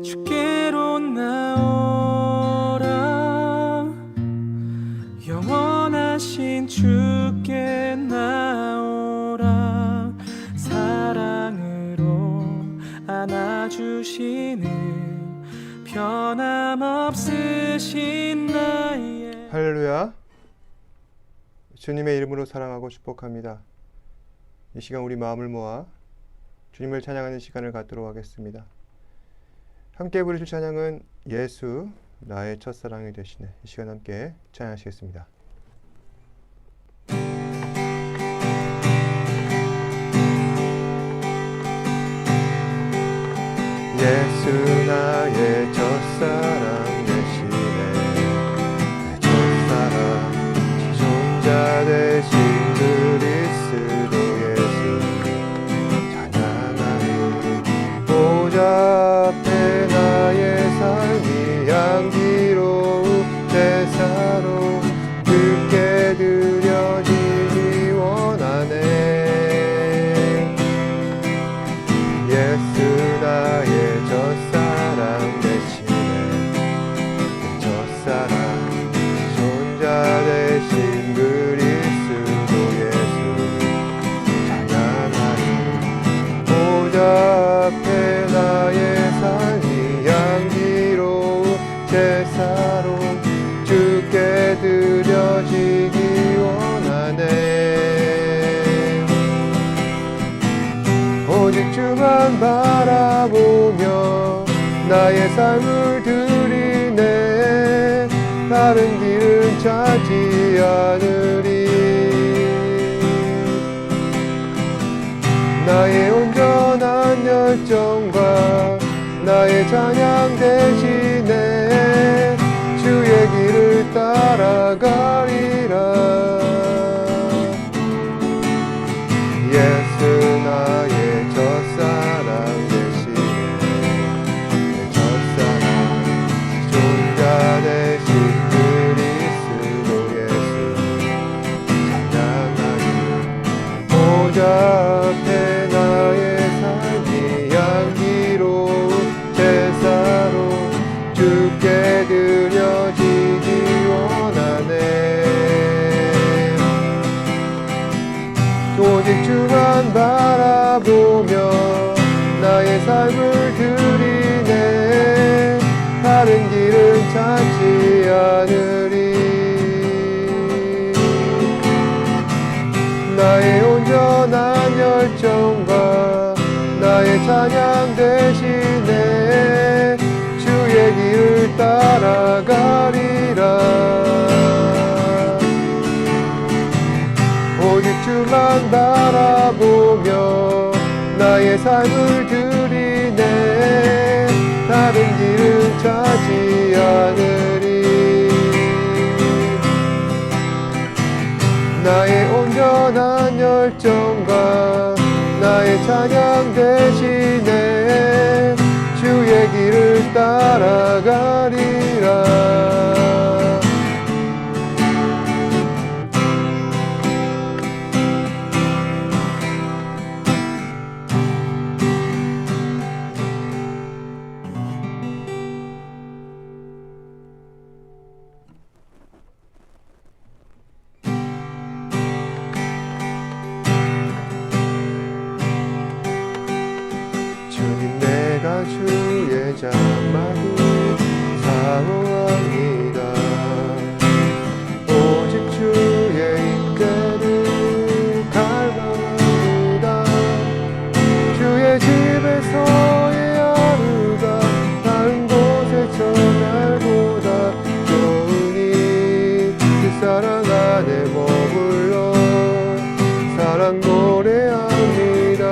주께로 나오라. 영원하신 주께 나오라. 사랑으로 안아주시는 변함없으신 나의 할렐루야. 주님의 이름으로 사랑하고 축복합니다. 이 시간 우리 마음을 모아 주님을 찬양하는 시간을 갖도록 하겠습니다. 함께 부르실 찬양은 예수 나의 첫사랑이 되시네. 이 시간 함께 찬양하시겠습니다. 예수 나의 첫사랑 되시네. 내 첫사랑 지존자 되신 그리스도 예수 찬양하리. 보좌 앞에 나의 삶이 향기로운 제사로 주께 드려지기 원하네. 예수 나의 첫사랑 되시네. 내 첫사랑 지존자 되신 그리스도 예수 찬양하리. 보좌 앞에 나의 삶이 향기로운 제사로 주께 드려지기 원하네. 오직 주만 바라보며 나의 삶을 드리네. 다른 길은 찾지 않으리. 나의 온전한 열정과 나의 찬양 대신에 주의 길을 따라가리라. 예수 나의 첫사랑 되시네. 내 첫사랑 지존자 되신 그리스도 예수 찬양하리. 보좌 앞에 나의 삶이 향기로운 제사로 주께 드려지기 원하네. 오직 주만 바라보며 나의 삶을 드리네. 다른 길은 찾지 않으리. 나의 온전한 열정과 나의 찬양 대신에 주의 길을 따라가리라. 오직 주만 바라보며 나의 삶을 드리네. 다른 길은 찾지 않으리. 나의 온전한 열정과 나의 찬양 대신에 주의 길을 따라가리라. 주의 장막을 사모합니다. 오직 주의 임재를 갈망합니다. 주의 집에서의 하루가 다른 곳에서 날보다 좋으니 그 사랑 안에 머물러 사랑 노래합니다.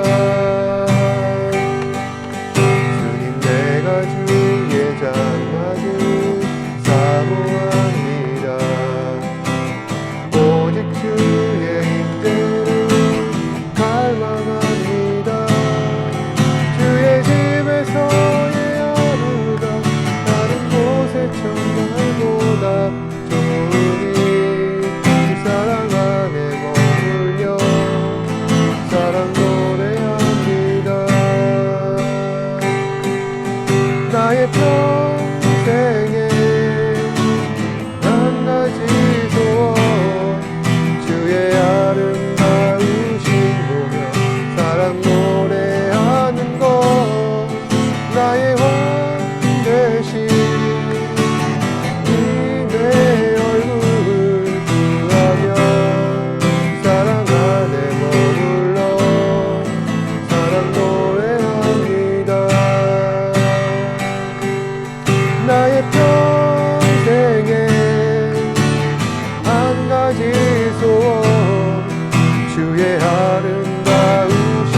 나의 평생에 한 가지 소원 주의 아름다우신 보며 사랑 노래하는 것 나의 왕 되신 내 얼굴 구하며 사랑 안에 머물러 사랑 노래합니다. 나의 평생에 한 가지 소원 주의 아름다우신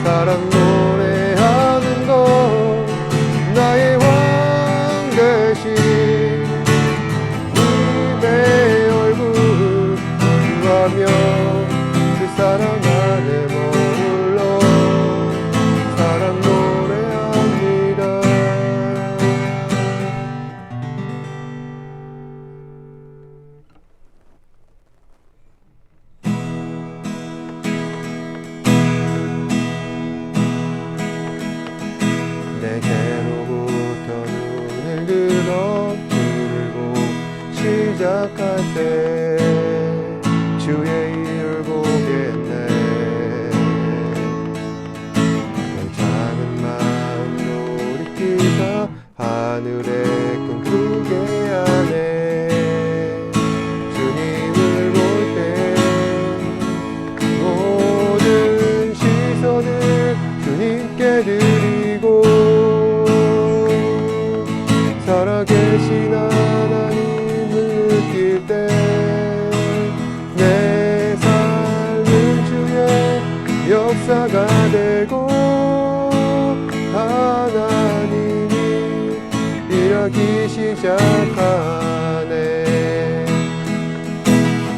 사랑 노래하는 것 나의 왕 되신 내 얼굴 구하며 그 사랑 안에 머물러 사랑 노래합니다. 내게로부터 눈을 들어 들고 시작할 때 주의 일을 보겠네. 내 작은 마음 놀이기사 하늘의 큰 그게 안에 주님을 볼 때 모든 시선을 주님께 드리고 살아계신 하나님을 느낄 때 내 삶은 주의 역사가 되고 하나님이 일하기 시작하네.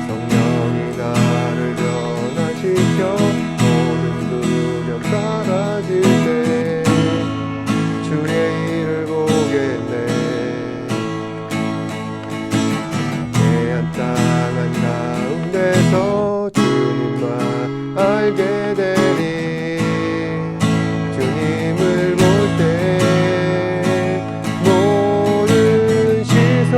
성령이 나를 변화시켜 모든 두려움 사라질 때 주의 일을 보겠네. 해안 땅한 가운데서 주님만 알게 되리. 주님을 볼 때 모든 시선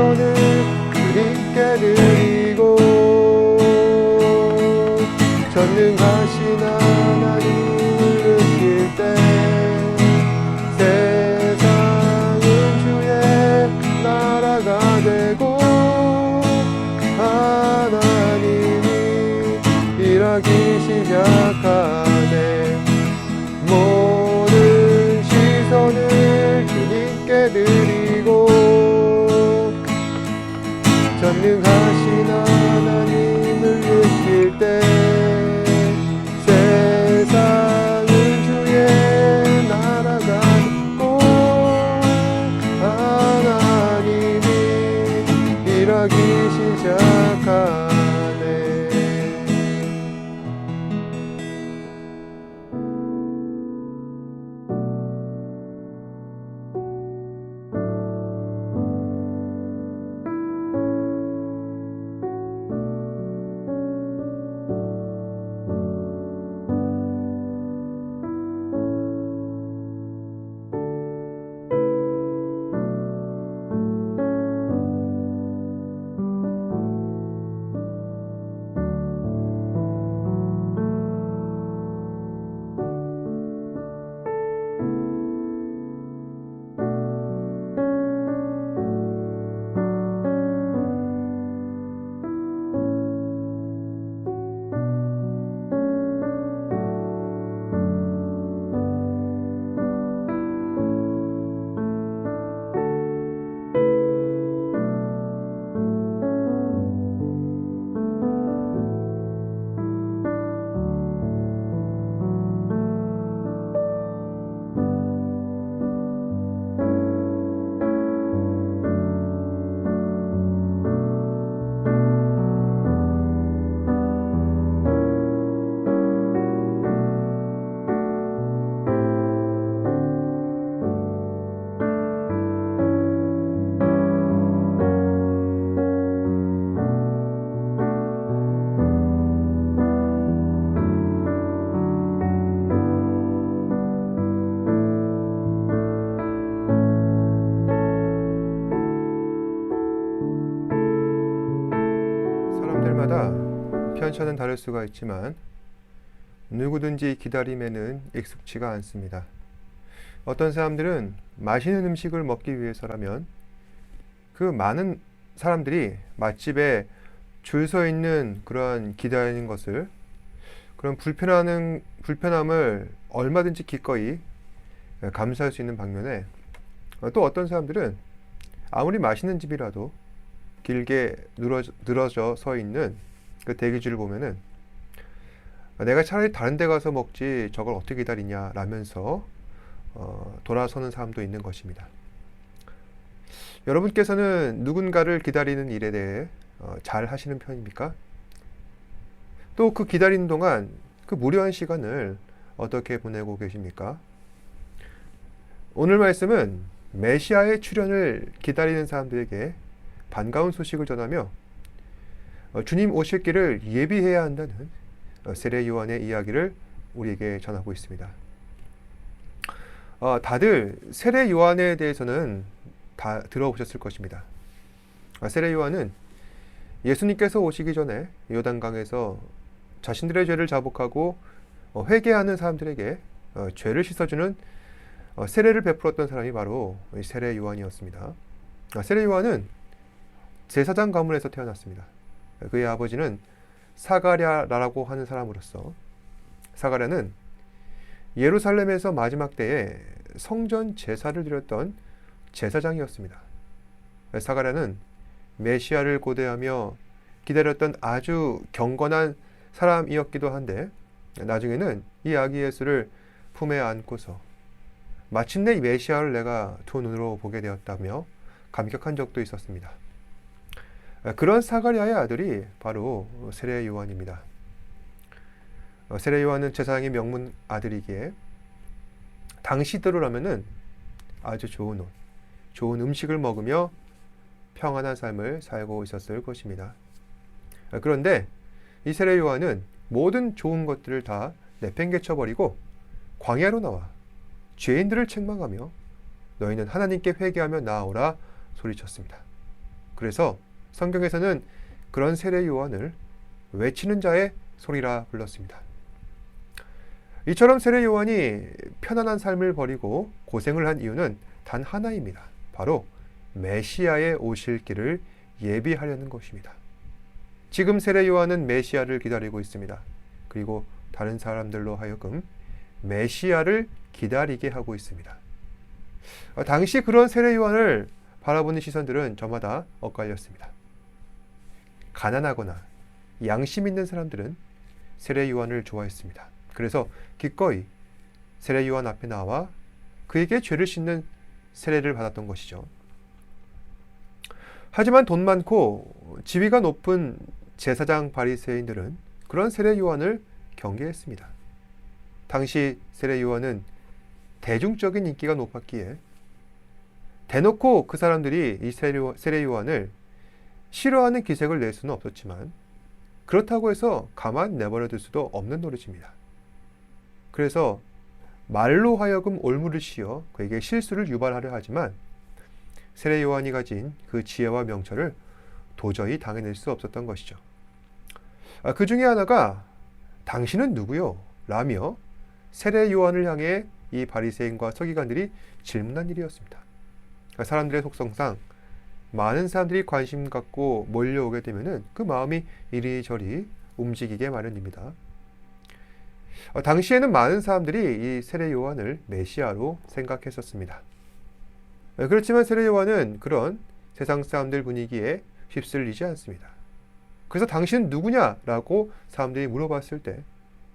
편차는 다를 수가 있지만 누구든지 기다림에는 익숙치가 않습니다. 어떤 사람들은 맛있는 음식을 먹기 위해서라면 그 많은 사람들이 맛집에 줄 서 있는 그러한 기다리는 것을, 그런 불편함을 얼마든지 기꺼이 감수할 수 있는 반면에, 또 어떤 사람들은 아무리 맛있는 집이라도 길게 늘어져 서 있는 그 대기줄을 보면은 내가 차라리 다른 데 가서 먹지 저걸 어떻게 기다리냐 라면서 돌아서는 사람도 있는 것입니다. 여러분께서는 누군가를 기다리는 일에 대해 잘 하시는 편입니까? 또 그 기다리는 동안 그 무료한 시간을 어떻게 보내고 계십니까? 오늘 말씀은 메시아의 출현을 기다리는 사람들에게 반가운 소식을 전하며 주님 오실 길을 예비해야 한다는 세례 요한의 이야기를 우리에게 전하고 있습니다. 다들 세례 요한에 대해서는 다 들어보셨을 것입니다. 세례 요한은 예수님께서 오시기 전에 요단강에서 자신들의 죄를 자복하고 회개하는 사람들에게 죄를 씻어주는 세례를 베풀었던 사람이 바로 세례 요한이었습니다. 세례 요한은 제사장 가문에서 태어났습니다. 그의 아버지는 사가랴라고 하는 사람으로서, 사가랴는 예루살렘에서 마지막 때에 성전 제사를 드렸던 제사장이었습니다. 사가랴는 메시아를 고대하며 기다렸던 아주 경건한 사람이었기도 한데, 나중에는 이 아기 예수를 품에 안고서 마침내 이 메시아를 내가 두 눈으로 보게 되었다며 감격한 적도 있었습니다. 그런 사가랴의 아들이 바로 세례 요한입니다. 세례 요한은 제사장의 명문 아들이기에 당시대로라면은 아주 좋은 옷, 좋은 음식을 먹으며 평안한 삶을 살고 있었을 것입니다. 그런데 이 세례 요한은 모든 좋은 것들을 다 내팽개쳐버리고 광야로 나와 죄인들을 책망하며 너희는 하나님께 회개하며 나아오라 소리쳤습니다. 그래서 성경에서는 그런 세례 요한을 외치는 자의 소리라 불렀습니다. 이처럼 세례 요한이 편안한 삶을 버리고 고생을 한 이유는 단 하나입니다. 바로 메시아의 오실 길을 예비하려는 것입니다. 지금 세례 요한은 메시아를 기다리고 있습니다. 그리고 다른 사람들로 하여금 메시아를 기다리게 하고 있습니다. 당시 그런 세례 요한을 바라보는 시선들은 저마다 엇갈렸습니다. 가난하거나 양심 있는 사람들은 세례 요한을 좋아했습니다. 그래서 기꺼이 세례 요한 앞에 나와 그에게 죄를 씻는 세례를 받았던 것이죠. 하지만 돈 많고 지위가 높은 제사장 바리새인들은 그런 세례 요한을 경계했습니다. 당시 세례 요한은 대중적인 인기가 높았기에 대놓고 그 사람들이 이 세례 요한을 싫어하는 기색을 낼 수는 없었지만, 그렇다고 해서 가만 내버려 둘 수도 없는 노릇입니다. 그래서 말로 하여금 올무를 씌워 그에게 실수를 유발하려 하지만 세례 요한이 가진 그 지혜와 명철을 도저히 당해낼 수 없었던 것이죠. 그 중에 하나가 당신은 누구요? 라며 세례 요한을 향해 이 바리새인과 서기관들이 질문한 일이었습니다. 사람들의 속성상 많은 사람들이 관심 갖고 몰려오게 되면은 그 마음이 이리저리 움직이게 마련입니다. 당시에는 많은 사람들이 이 세례 요한을 메시아로 생각했었습니다. 그렇지만 세례 요한은 그런 세상 사람들 분위기에 휩쓸리지 않습니다. 그래서 당신은 누구냐라고 사람들이 물어봤을 때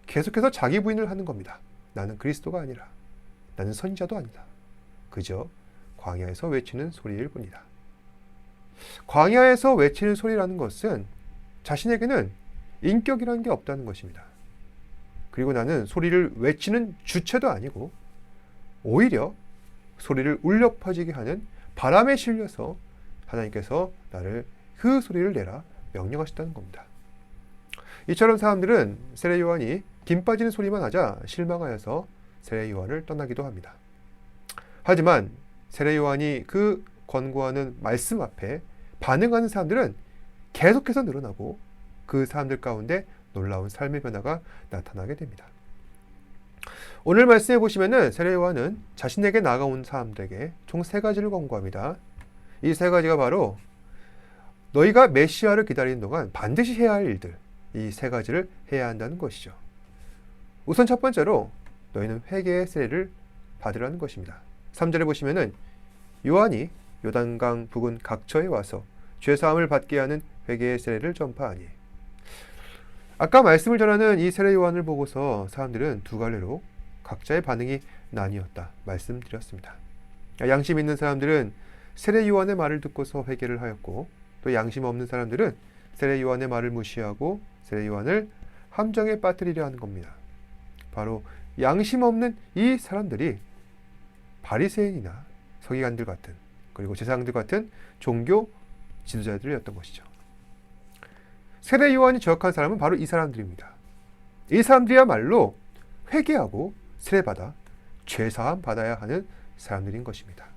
계속해서 자기 부인을 하는 겁니다. 나는 그리스도가 아니라, 나는 선지자도 아니다. 그저 광야에서 외치는 소리일 뿐이다. 광야에서 외치는 소리라는 것은 자신에게는 인격이라는 게 없다는 것입니다. 그리고 나는 소리를 외치는 주체도 아니고 오히려 소리를 울려 퍼지게 하는 바람에 실려서 하나님께서 나를 그 소리를 내라 명령하셨다는 겁니다. 이처럼 사람들은 세례 요한이 김 빠지는 소리만 하자 실망하여서 세례 요한을 떠나기도 합니다. 하지만 세례 요한이 그 권고하는 말씀 앞에 반응하는 사람들은 계속해서 늘어나고 그 사람들 가운데 놀라운 삶의 변화가 나타나게 됩니다. 오늘 말씀해 보시면은 세례 요한은 자신에게 나아온 사람들에게 총 3가지를 권고합니다. 이 3가지가 바로 너희가 메시아를 기다리는 동안 반드시 해야 할 일들, 이 3가지를 해야 한다는 것이죠. 우선 첫 번째로 너희는 회개의 세례를 받으라는 것입니다. 3절에 보시면은 요한이 요단강 부근 각처에 와서 죄사함을 받게 하는 회개의 세례를 전파하니, 아까 말씀을 전하는 이 세례 요한을 보고서 사람들은 2갈래로 각자의 반응이 나뉘었다 말씀드렸습니다. 양심 있는 사람들은 세례 요한의 말을 듣고서 회개를 하였고, 또 양심 없는 사람들은 세례 요한의 말을 무시하고 세례 요한을 함정에 빠뜨리려 하는 겁니다. 바로 양심 없는 이 사람들이 바리새인이나 서기관들 같은, 그리고 제사장들 같은 종교 지도자들이었던 것이죠. 세례 요한이 저역한 사람은 바로 이 사람들입니다. 이 사람들이야말로 회개하고 세례받아 죄사함 받아야 하는 사람들인 것입니다.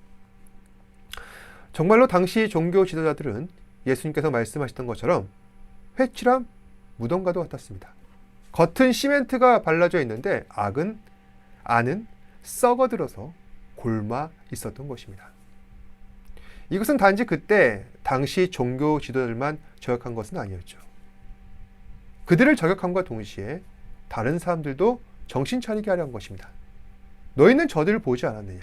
정말로 당시 종교 지도자들은 예수님께서 말씀하셨던 것처럼 회칠한 무덤과도 같았습니다. 겉은 시멘트가 발라져 있는데 안은 썩어들어서 골마 있었던 것입니다. 이것은 단지 그때 당시 종교 지도자들만 저격한 것은 아니었죠. 그들을 저격함과 동시에 다른 사람들도 정신 차리게 하려 한 것입니다. 너희는 저들을 보지 않았느냐?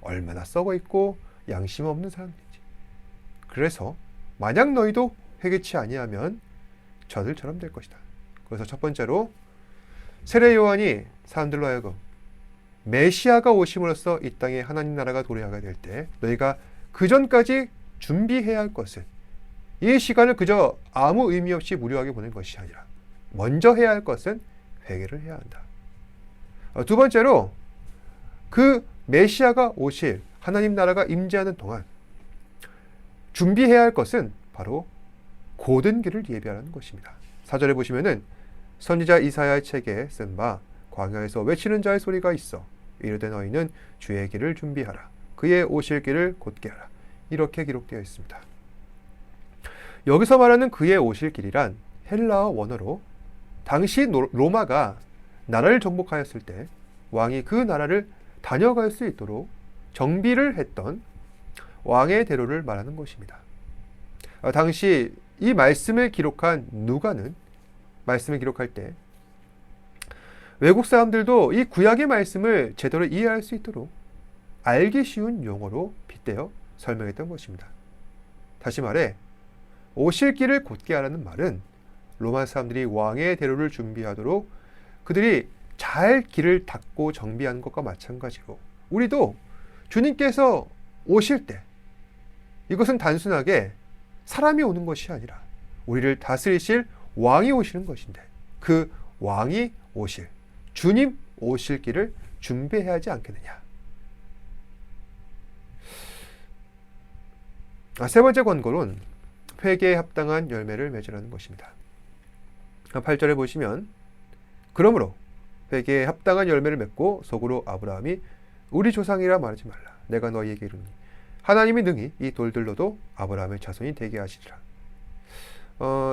얼마나 썩어 있고 양심 없는 사람들이지. 그래서 만약 너희도 회개치 아니하면 저들처럼 될 것이다. 그래서 첫 번째로 세례 요한이 사람들로 하여금 메시아가 오심으로써 이 땅에 하나님 나라가 도래하게 될 때 너희가 그 전까지 준비해야 할 것은, 이 시간을 그저 아무 의미 없이 무료하게 보낸 것이 아니라 먼저 해야 할 것은 회개를 해야 한다. 2번째로 그 메시아가 오실 하나님 나라가 임재하는 동안 준비해야 할 것은 바로 곧은 길을 예비하라는 것입니다. 4절에 보시면은 선지자 이사야의 책에 쓴 바 광야에서 외치는 자의 소리가 있어 이르되 너희는 주의 길을 준비하라. 그의 오실 길을 곧게 하라. 이렇게 기록되어 있습니다. 여기서 말하는 그의 오실 길이란 헬라어 원어로 당시 로마가 나라를 정복하였을 때 왕이 그 나라를 다녀갈 수 있도록 정비를 했던 왕의 대로를 말하는 것입니다. 당시 이 말씀을 기록한 누가는 말씀을 기록할 때 외국 사람들도 이 구약의 말씀을 제대로 이해할 수 있도록 알기 쉬운 용어로 빗대어 설명했던 것입니다. 다시 말해 오실 길을 곧게 하라는 말은 로마 사람들이 왕의 대로를 준비하도록 그들이 잘 길을 닦고 정비하는 것과 마찬가지로 우리도 주님께서 오실 때 이것은 단순하게 사람이 오는 것이 아니라 우리를 다스리실 왕이 오시는 것인데 그 왕이 오실, 주님 오실 길을 준비해야 하지 않겠느냐. 3번째 권고는 회개에 합당한 열매를 맺으라는 것입니다. 8절에 보시면 그러므로 회개에 합당한 열매를 맺고 속으로 아브라함이 우리 조상이라 말하지 말라. 내가 너희에게 이르니 하나님이 능히 이 돌들로도 아브라함의 자손이 되게 하시리라.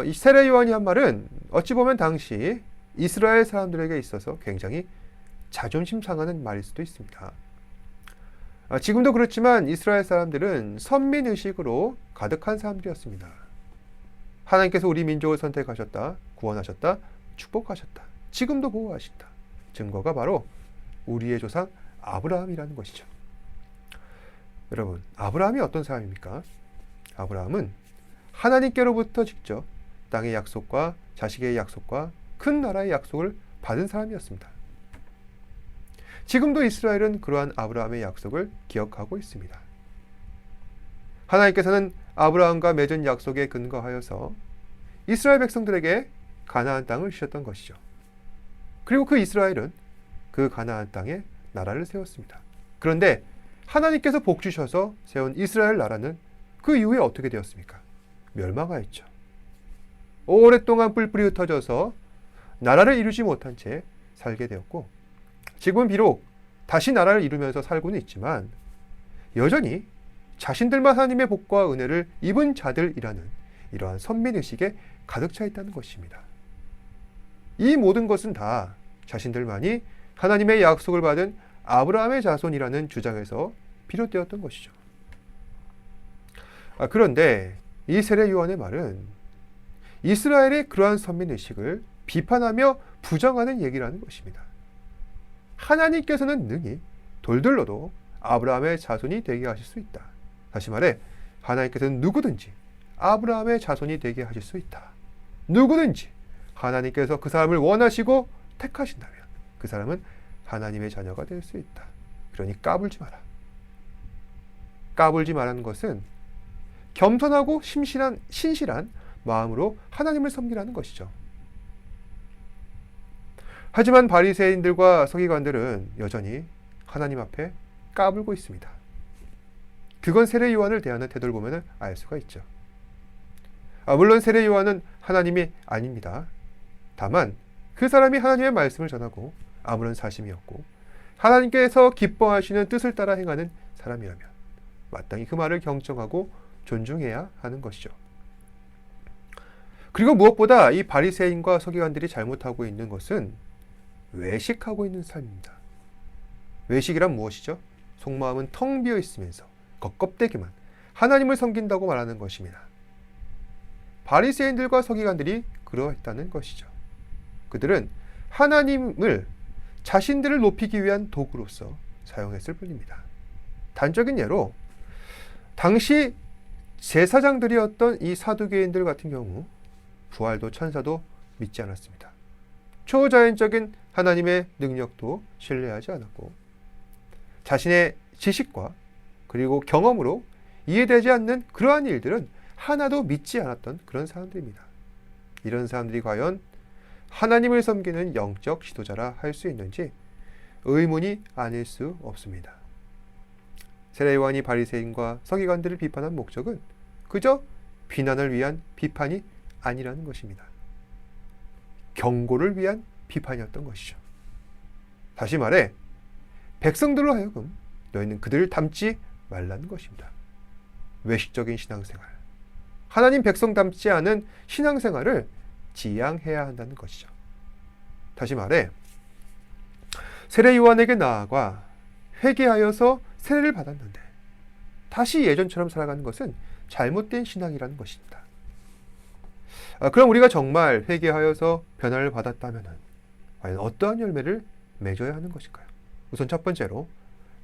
이 세례 요한이 한 말은 어찌 보면 당시 이스라엘 사람들에게 있어서 굉장히 자존심 상하는 말일 수도 있습니다. 지금도 그렇지만 이스라엘 사람들은 선민의식으로 가득한 사람들이었습니다. 하나님께서 우리 민족을 선택하셨다, 구원하셨다, 축복하셨다, 지금도 보호하신다. 증거가 바로 우리의 조상 아브라함이라는 것이죠. 여러분, 아브라함이 어떤 사람입니까? 아브라함은 하나님께로부터 직접 땅의 약속과 자식의 약속과 큰 나라의 약속을 받은 사람이었습니다. 지금도 이스라엘은 그러한 아브라함의 약속을 기억하고 있습니다. 하나님께서는 아브라함과 맺은 약속에 근거하여서 이스라엘 백성들에게 가나안 땅을 주셨던 것이죠. 그리고 그 이스라엘은 그 가나안 땅에 나라를 세웠습니다. 그런데 하나님께서 복 주셔서 세운 이스라엘 나라는 그 이후에 어떻게 되었습니까? 멸망하였죠. 오랫동안 뿔뿔이 흩어져서 나라를 이루지 못한 채 살게 되었고, 지금은 비록 다시 나라를 이루면서 살고는 있지만 여전히 자신들만 하나님의 복과 은혜를 입은 자들이라는 이러한 선민의식에 가득 차 있다는 것입니다. 이 모든 것은 다 자신들만이 하나님의 약속을 받은 아브라함의 자손이라는 주장에서 비롯되었던 것이죠. 그런데 이 세례 요한의 말은 이스라엘의 그러한 선민의식을 비판하며 부정하는 얘기라는 것입니다. 하나님께서는 능히 돌들로도 아브라함의 자손이 되게 하실 수 있다. 다시 말해 하나님께서는 누구든지 아브라함의 자손이 되게 하실 수 있다. 누구든지 하나님께서 그 사람을 원하시고 택하신다면 그 사람은 하나님의 자녀가 될 수 있다. 그러니 까불지 마라. 까불지 말라는 것은 겸손하고 신실한 마음으로 하나님을 섬기라는 것이죠. 하지만 바리새인들과 서기관들은 여전히 하나님 앞에 까불고 있습니다. 그건 세례 요한을 대하는 태도를 보면 알 수가 있죠. 물론 세례 요한은 하나님이 아닙니다. 다만 그 사람이 하나님의 말씀을 전하고 아무런 사심이 없고 하나님께서 기뻐하시는 뜻을 따라 행하는 사람이라면 마땅히 그 말을 경청하고 존중해야 하는 것이죠. 그리고 무엇보다 이 바리새인과 서기관들이 잘못하고 있는 것은 외식하고 있는 삶입니다. 외식이란 무엇이죠? 속마음은 텅 비어 있으면서 겉껍데기만 하나님을 섬긴다고 말하는 것입니다. 바리새인들과 서기관들이 그러했다는 것이죠. 그들은 하나님을 자신들을 높이기 위한 도구로서 사용했을 뿐입니다. 단적인 예로 당시 제사장들이었던 이 사두개인들 같은 경우 부활도 천사도 믿지 않았습니다. 초자연적인 하나님의 능력도 신뢰하지 않았고 자신의 지식과 그리고 경험으로 이해되지 않는 그러한 일들은 하나도 믿지 않았던 그런 사람들입니다. 이런 사람들이 과연 하나님을 섬기는 영적 지도자라 할 수 있는지 의문이 아닐 수 없습니다. 세례 요한이 바리새인과 서기관들을 비판한 목적은 그저 비난을 위한 비판이 아니라는 것입니다. 경고를 위한 비판이었던 것이죠. 다시 말해 백성들로 하여금 너희는 그들을 닮지 말라는 것입니다. 외식적인 신앙생활, 하나님 백성 닮지 않은 신앙생활을 지양해야 한다는 것이죠. 다시 말해 세례 요한에게 나아가 회개하여서 세례를 받았는데 다시 예전처럼 살아가는 것은 잘못된 신앙이라는 것입니다. 그럼 우리가 정말 회개하여서 변화를 받았다면 과연 어떠한 열매를 맺어야 하는 것일까요? 우선 첫 번째로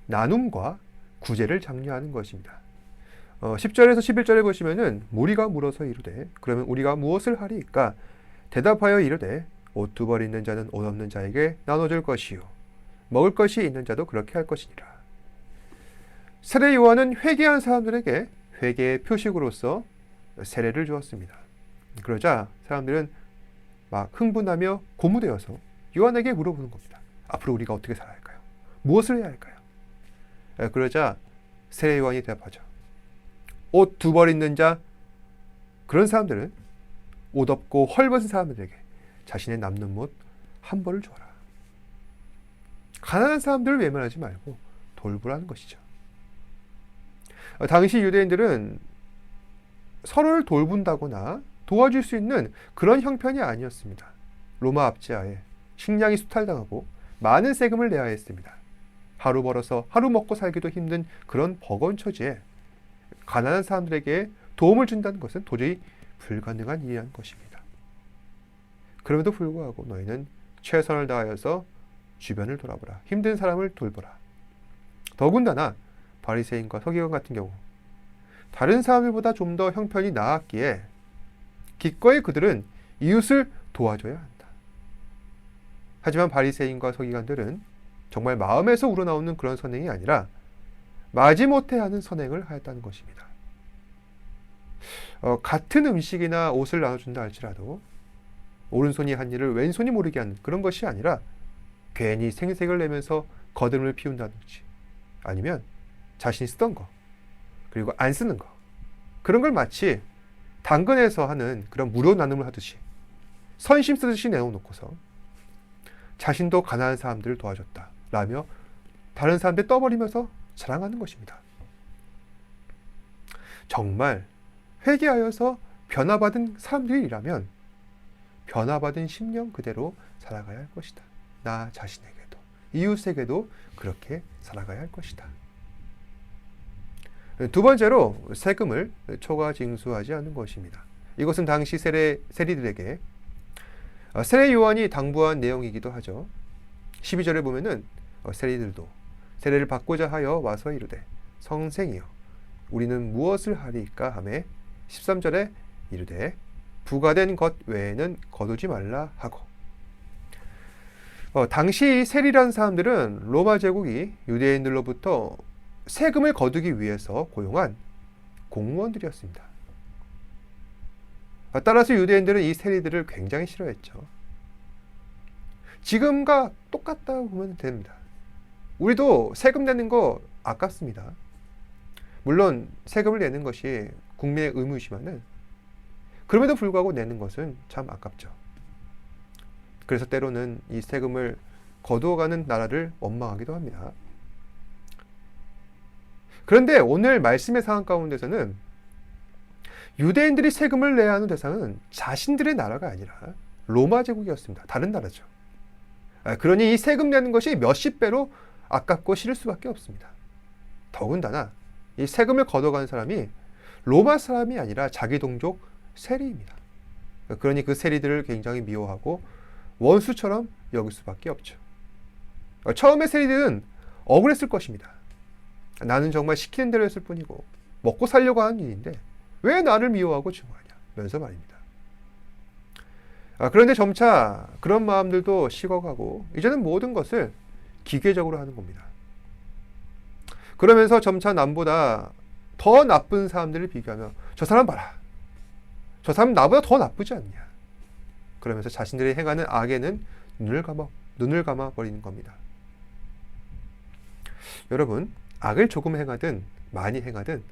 나눔과 구제를 장려하는 것입니다. 10절에서 11절에 보시면은 무리가 물어서 이르되 그러면 우리가 무엇을 하리이까 대답하여 이르되 옷 두 벌 있는 자는 옷 없는 자에게 나눠줄 것이요 먹을 것이 있는 자도 그렇게 할 것이니라. 세례 요한은 회개한 사람들에게 회개의 표식으로서 세례를 주었습니다. 그러자 사람들은 막 흥분하며 고무되어서 요한에게 물어보는 겁니다. 앞으로 우리가 어떻게 살아야 할까요? 무엇을 해야 할까요? 그러자 세례 요한이 대답하죠. 옷 두 벌 있는 자, 그런 사람들은 옷 없고 헐벗은 사람들에게 자신의 남는 옷 한 벌을 주어라. 가난한 사람들을 외면하지 말고 돌보라는 것이죠. 당시 유대인들은 서로를 돌본다거나 도와줄 수 있는 그런 형편이 아니었습니다. 로마 압제하에 식량이 수탈당하고 많은 세금을 내야 했습니다. 하루 벌어서 하루 먹고 살기도 힘든 그런 버거운 처지에 가난한 사람들에게 도움을 준다는 것은 도저히 불가능한 일이라는 것입니다. 그럼에도 불구하고 너희는 최선을 다하여서 주변을 돌아보라. 힘든 사람을 돌보라. 더군다나 바리새인과 서기관 같은 경우 다른 사람들보다 좀 더 형편이 나았기에 기꺼이 그들은 이웃을 도와줘야 한다. 하지만 바리새인과 서기관들은 정말 마음에서 우러나오는 그런 선행이 아니라 마지못해 하는 선행을 하였다는 것입니다. 같은 음식이나 옷을 나눠준다 할지라도 오른손이 한 일을 왼손이 모르게 하는 그런 것이 아니라 괜히 생색을 내면서 거듭을 피운다든지 아니면 자신이 쓰던 거 그리고 안 쓰는 거 그런 걸 마치 당근에서 하는 그런 무료 나눔을 하듯이 선심 쓰듯이 내어놓고서 자신도 가난한 사람들을 도와줬다 라며 다른 사람들 떠버리면서 자랑하는 것입니다. 정말 회개하여서 변화받은 사람들이라면 변화받은 심령 그대로 살아가야 할 것이다. 나 자신에게도 이웃에게도 그렇게 살아가야 할 것이다. 두 번째로 세금을 초과징수하지 않는 것입니다. 이것은 당시 세리들에게 세례 요한이 당부한 내용이기도 하죠. 12절에 보면은 세리들도 세례를 받고자 하여 와서 이르되 선생이여 우리는 무엇을 하리까 하매 13절에 이르되 부과된 것 외에는 거두지 말라 하고 당시 세리란 사람들은 로마 제국이 유대인들로부터 세금을 거두기 위해서 고용한 공무원들이었습니다. 따라서 유대인들은 이 세리들을 굉장히 싫어했죠. 지금과 똑같다고 보면 됩니다. 우리도 세금 내는 거 아깝습니다. 물론 세금을 내는 것이 국민의 의무이지만은 그럼에도 불구하고 내는 것은 참 아깝죠. 그래서 때로는 이 세금을 거두어가는 나라를 원망하기도 합니다. 그런데 오늘 말씀의 상황 가운데서는 유대인들이 세금을 내야 하는 대상은 자신들의 나라가 아니라 로마 제국이었습니다. 다른 나라죠. 그러니 이 세금 내는 것이 몇십 배로 아깝고 싫을 수밖에 없습니다. 더군다나 이 세금을 걷어가는 사람이 로마 사람이 아니라 자기 동족 세리입니다. 그러니 그 세리들을 굉장히 미워하고 원수처럼 여길 수밖에 없죠. 처음에 세리들은 억울했을 것입니다. 나는 정말 시키는 대로 했을 뿐이고 먹고 살려고 하는 일인데 왜 나를 미워하고 증오하냐 면서 말입니다. 그런데 점차 그런 마음들도 식어가고 이제는 모든 것을 기계적으로 하는 겁니다. 그러면서 점차 남보다 더 나쁜 사람들을 비교하며 저 사람 봐라. 저 사람 나보다 더 나쁘지 않냐. 그러면서 자신들이 행하는 악에는 눈을 감아 버리는 겁니다. 여러분, 악을 조금 행하든 많이 행하든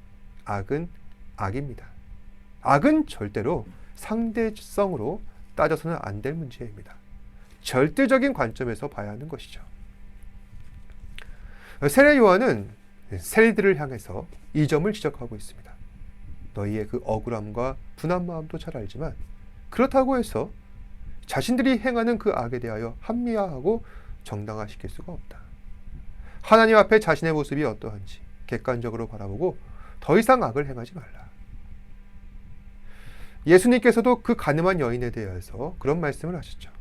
악은 악입니다. 악은 절대로 상대성으로 따져서는 안 될 문제입니다. 절대적인 관점에서 봐야 하는 것이죠. 세례 요한은 세리들을 향해서 이 점을 지적하고 있습니다. 너희의 그 억울함과 분한 마음도 잘 알지만 그렇다고 해서 자신들이 행하는 그 악에 대하여 합리화하고 정당화시킬 수가 없다. 하나님 앞에 자신의 모습이 어떠한지 객관적으로 바라보고 더 이상 악을 행하지 말라. 예수님께서도 그 가늠한 여인에 대해서 그런 말씀을 하셨죠.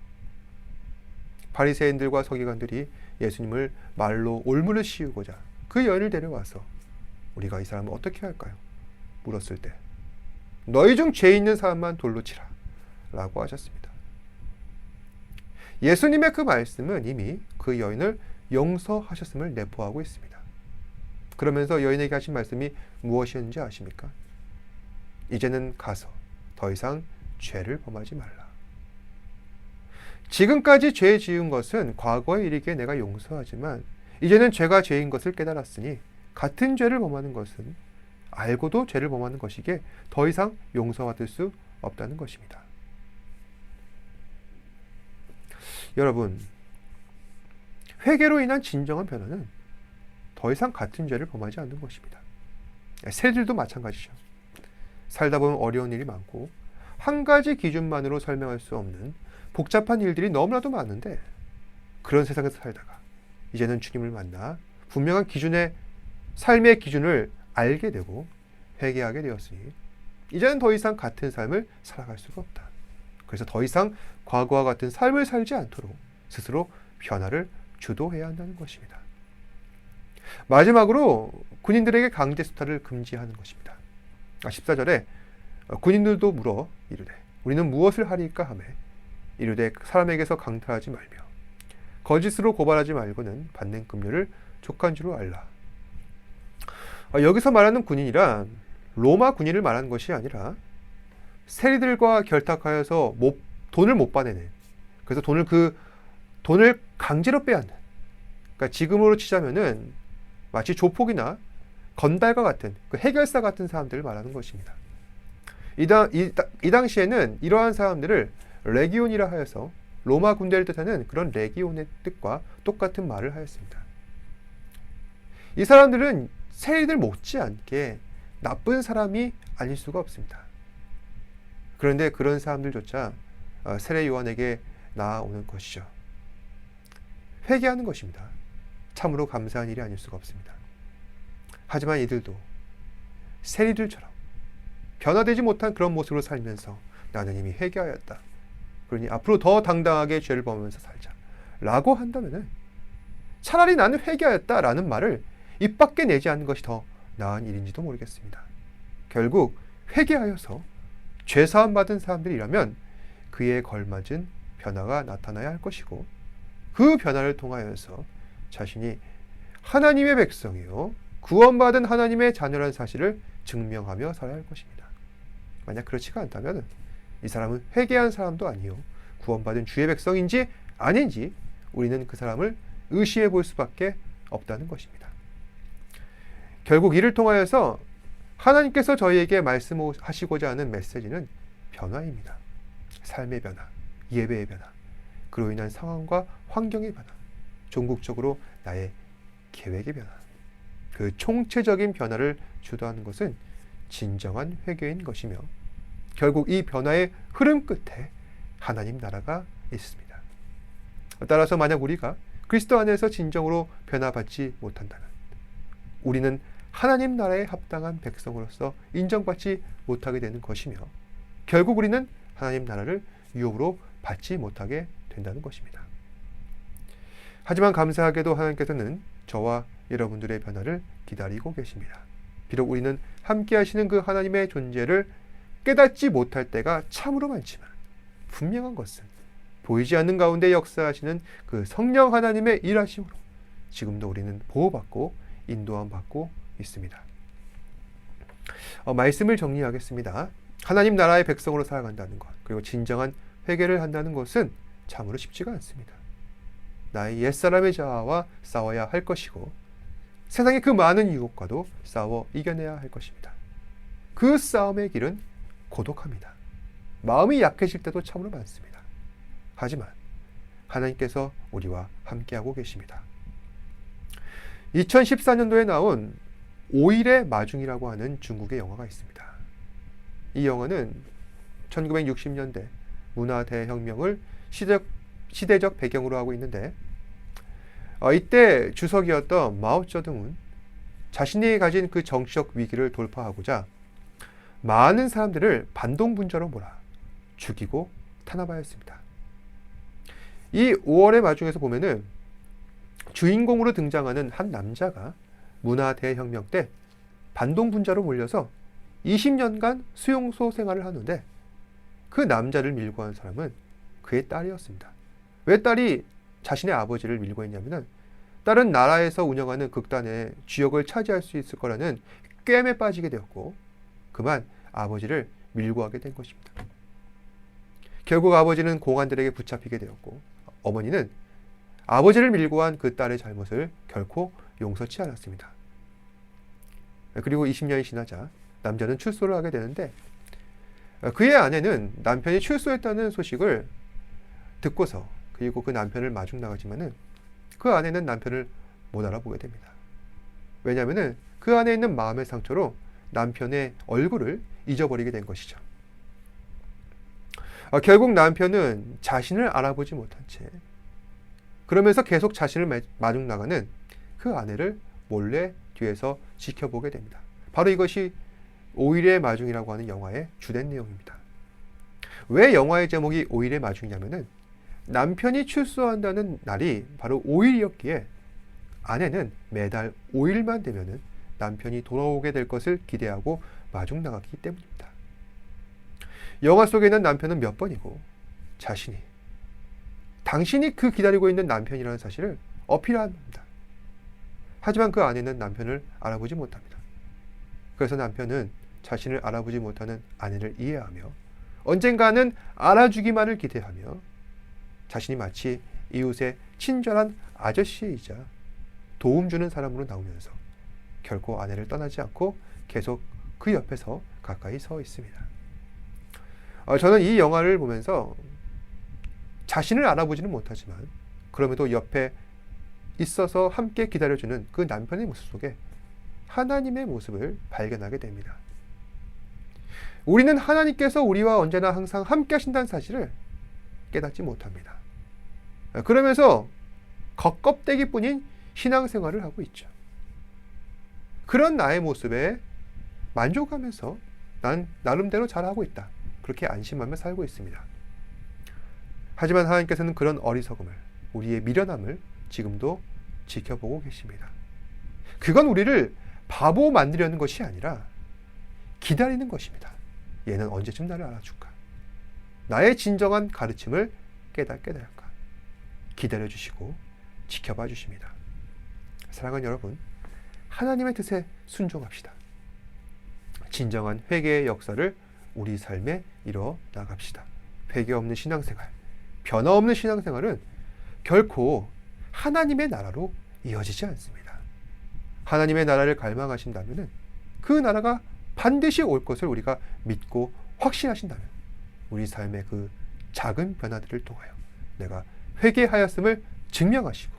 바리새인들과 서기관들이 예수님을 말로 올무를 씌우고자 그 여인을 데려와서 우리가 이 사람을 어떻게 할까요? 물었을 때 너희 중 죄 있는 사람만 돌로 치라 라고 하셨습니다. 예수님의 그 말씀은 이미 그 여인을 용서하셨음을 내포하고 있습니다. 그러면서 여인에게 하신 말씀이 무엇이었는지 아십니까? 이제는 가서 더 이상 죄를 범하지 말라. 지금까지 죄 지은 것은 과거의 일이기에 내가 용서하지만 이제는 죄가 죄인 것을 깨달았으니 같은 죄를 범하는 것은 알고도 죄를 범하는 것이기에 더 이상 용서받을 수 없다는 것입니다. 여러분, 회개로 인한 진정한 변화는 더 이상 같은 죄를 범하지 않는 것입니다. 세리들도 마찬가지죠. 살다 보면 어려운 일이 많고 한 가지 기준만으로 설명할 수 없는 복잡한 일들이 너무나도 많은데 그런 세상에서 살다가 이제는 주님을 만나 분명한 기준의 삶의 기준을 알게 되고 회개하게 되었으니 이제는 더 이상 같은 삶을 살아갈 수가 없다. 그래서 더 이상 과거와 같은 삶을 살지 않도록 스스로 변화를 주도해야 한다는 것입니다. 마지막으로 군인들에게 강제 수탈을 금지하는 것입니다. 14절에 군인들도 물어 이르되 우리는 무엇을 하리까 하매 이르되 사람에게서 강탈하지 말며 거짓으로 고발하지 말고는 받는 금료를 족한 줄로 알라. 여기서 말하는 군인이란 로마 군인을 말하는 것이 아니라 세리들과 결탁하여서 돈을 못 받아내는, 그래서 돈을 강제로 빼앗는, 그러니까 지금으로 치자면은 마치 조폭이나 건달과 같은 그 해결사 같은 사람들을 말하는 것입니다. 이 당시에는 이러한 사람들을 레기온이라 하여서 로마 군대를 뜻하는 그런 레기온의 뜻과 똑같은 말을 하였습니다. 이 사람들은 세리들 못지않게 나쁜 사람이 아닐 수가 없습니다. 그런데 그런 사람들조차 세례 요한에게 나아오는 것이죠. 회개하는 것입니다. 참으로 감사한 일이 아닐 수가 없습니다. 하지만 이들도 세리들처럼 변화되지 못한 그런 모습으로 살면서 나는 이미 회개하였다, 그러니 앞으로 더 당당하게 죄를 범하면서 살자 라고 한다면 차라리 나는 회개하였다 라는 말을 입 밖에 내지 않는 것이 더 나은 일인지도 모르겠습니다. 결국 회개하여서 죄사함 받은 사람들이라면 그에 걸맞은 변화가 나타나야 할 것이고, 그 변화를 통하여서 자신이 하나님의 백성이요 구원받은 하나님의 자녀라는 사실을 증명하며 살아야 할 것입니다. 만약 그렇지가 않다면 이 사람은 회개한 사람도 아니요 구원받은 주의 백성인지 아닌지 우리는 그 사람을 의심해 볼 수밖에 없다는 것입니다. 결국 이를 통하여서 하나님께서 저희에게 말씀하시고자 하는 메시지는 변화입니다. 삶의 변화, 예배의 변화, 그로 인한 상황과 환경의 변화, 종국적으로 나의 계획의 변화, 그 총체적인 변화를 주도하는 것은 진정한 회개인 것이며, 결국 이 변화의 흐름 끝에 하나님 나라가 있습니다. 따라서 만약 우리가 그리스도 안에서 진정으로 변화받지 못한다면 우리는 하나님 나라에 합당한 백성으로서 인정받지 못하게 되는 것이며, 결국 우리는 하나님 나라를 유업으로 받지 못하게 된다는 것입니다. 하지만 감사하게도 하나님께서는 저와 여러분들의 변화를 기다리고 계십니다. 비록 우리는 함께 하시는 그 하나님의 존재를 깨닫지 못할 때가 참으로 많지만 분명한 것은 보이지 않는 가운데 역사하시는 그 성령 하나님의 일하심으로 지금도 우리는 보호받고 인도함 받고 있습니다. 말씀을 정리하겠습니다. 하나님 나라의 백성으로 살아간다는 것, 그리고 진정한 회개를 한다는 것은 참으로 쉽지가 않습니다. 나의 옛사람의 자아와 싸워야 할 것이고, 세상의 그 많은 유혹과도 싸워 이겨내야 할 것입니다. 그 싸움의 길은 고독합니다. 마음이 약해질 때도 참으로 많습니다. 하지만 하나님께서 우리와 함께하고 계십니다. 2014년도에 나온 5일의 마중이라고 하는 중국의 영화가 있습니다. 이 영화는 1960년대 문화대혁명을 시대적 배경으로 하고 있는데, 이때 주석이었던 마오쩌둥은 자신이 가진 그 정치적 위기를 돌파하고자 많은 사람들을 반동분자로 몰아 죽이고 탄압하였습니다. 이 5월의 마중에서 보면은 주인공으로 등장하는 한 남자가 문화대혁명 때 반동분자로 몰려서 20년간 수용소 생활을 하는데, 그 남자를 밀고 한 사람은 그의 딸이었습니다. 왜 딸이 자신의 아버지를 밀고 했냐면은 딸은 나라에서 운영하는 극단의 주역을 차지할 수 있을 거라는 꿰매 빠지게 되었고, 그만 아버지를 밀고 하게 된 것입니다. 결국 아버지는 공안들에게 붙잡히게 되었고, 어머니는 아버지를 밀고 한 그 딸의 잘못을 결코 용서치 않았습니다. 그리고 20년이 지나자 남자는 출소를 하게 되는데, 그의 아내는 남편이 출소했다는 소식을 듣고서, 그리고 그 남편을 마중 나가지만은 그 아내는 남편을 못 알아보게 됩니다. 왜냐하면은 그 안에 있는 마음의 상처로 남편의 얼굴을 잊어버리게 된 것이죠. 결국 남편은 자신을 알아보지 못한 채, 그러면서 계속 자신을 마중 나가는 그 아내를 몰래 뒤에서 지켜보게 됩니다. 바로 이것이 5일의 마중이라고 하는 영화의 주된 내용입니다. 왜 영화의 제목이 5일의 마중이냐면은 남편이 출소한다는 날이 바로 5일이었기에 아내는 매달 5일만 되면은 남편이 돌아오게 될 것을 기대하고 마중 나갔기 때문입니다. 영화 속에 있는 남편은 몇 번이고 당신이 그 기다리고 있는 남편이라는 사실을 어필합니다. 하지만 그 아내는 남편을 알아보지 못합니다. 그래서 남편은 자신을 알아보지 못하는 아내를 이해하며 언젠가는 알아주기만을 기대하며 자신이 마치 이웃의 친절한 아저씨이자 도움 주는 사람으로 나오면서 결코 아내를 떠나지 않고 계속 그 옆에서 가까이 서 있습니다. 저는 이 영화를 보면서 자신을 알아보지는 못하지만 그럼에도 옆에 있어서 함께 기다려주는 그 남편의 모습 속에 하나님의 모습을 발견하게 됩니다. 우리는 하나님께서 우리와 언제나 항상 함께 하신다는 사실을 깨닫지 못합니다. 그러면서 겉껍데기뿐인 신앙생활을 하고 있죠. 그런 나의 모습에 만족하면서 난 나름대로 잘하고 있다. 그렇게 안심하며 살고 있습니다. 하지만 하나님께서는 그런 어리석음을, 우리의 미련함을 지금도 지켜보고 계십니다. 그건 우리를 바보 만들려는 것이 아니라 기다리는 것입니다. 얘는 언제쯤 나를 알아줄까? 나의 진정한 가르침을 깨닫게 될까? 기다려주시고 지켜봐 주십니다. 사랑하는 여러분, 하나님의 뜻에 순종합시다. 진정한 회개의 역사를 우리 삶에 이뤄 나갑시다. 회개 없는 신앙생활, 변화 없는 신앙생활은 결코 하나님의 나라로 이어지지 않습니다. 하나님의 나라를 갈망하신다면 그 나라가 반드시 올 것을 우리가 믿고 확신하신다면 우리 삶의 그 작은 변화들을 통하여 내가 회개하였음을 증명하시고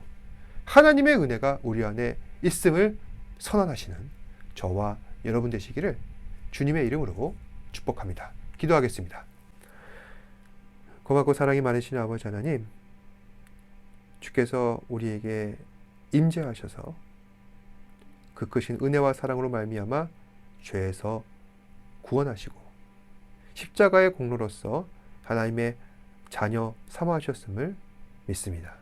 하나님의 은혜가 우리 안에 있음을 선언하시는 저와 여러분 되시기를 주님의 이름으로 축복합니다. 기도하겠습니다. 고맙고 사랑이 많으신 아버지 하나님, 주께서 우리에게 임재하셔서 그 크신 은혜와 사랑으로 말미암아 죄에서 구원하시고 십자가의 공로로서 하나님의 자녀 삼아주셨음을 믿습니다.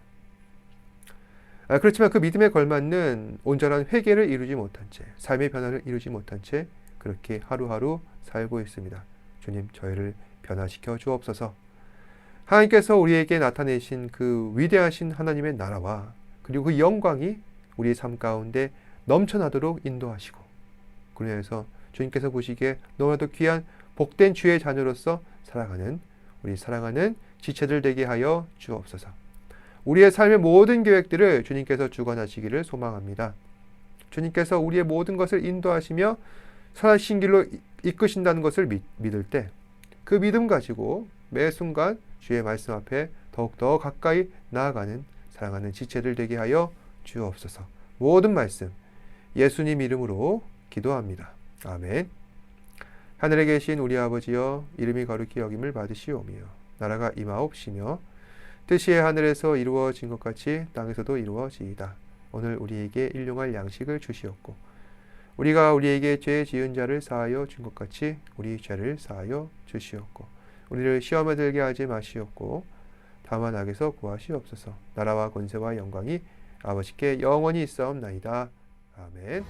그렇지만 그 믿음에 걸맞는 온전한 회개를 이루지 못한 채, 삶의 변화를 이루지 못한 채 그렇게 하루하루 살고 있습니다. 주님, 저희를 변화시켜 주옵소서. 하나님께서 우리에게 나타내신 그 위대하신 하나님의 나라와 그리고 그 영광이 우리의 삶 가운데 넘쳐나도록 인도하시고, 그래서 주님께서 보시기에 너무나도 귀한 복된 주의 자녀로서 살아가는 우리 사랑하는 지체들 되게 하여 주옵소서. 우리의 삶의 모든 계획들을 주님께서 주관하시기를 소망합니다. 주님께서 우리의 모든 것을 인도하시며 선하신 길로 이끄신다는 것을 믿을 때 그 믿음 가지고 매 순간 주의 말씀 앞에 더욱더 가까이 나아가는 사랑하는 지체들 되게 하여 주옵소서. 모든 말씀 예수님 이름으로 기도합니다. 아멘. 하늘에 계신 우리 아버지여, 이름이 거룩히 여김을 받으시오며 나라가 임하옵시며 뜻이 하늘에서 이루어진 것 같이 땅에서도 이루어지이다. 오늘 우리에게 일용할 양식을 주시옵고 우리가 우리에게 죄 지은 자를 사하여 준 것 같이 우리 죄를 사하여 주시옵고 우리를 시험에 들게 하지 마시옵고 다만 악에서 구하시옵소서. 나라와 권세와 영광이 아버지께 영원히 있사옵나이다. 아멘.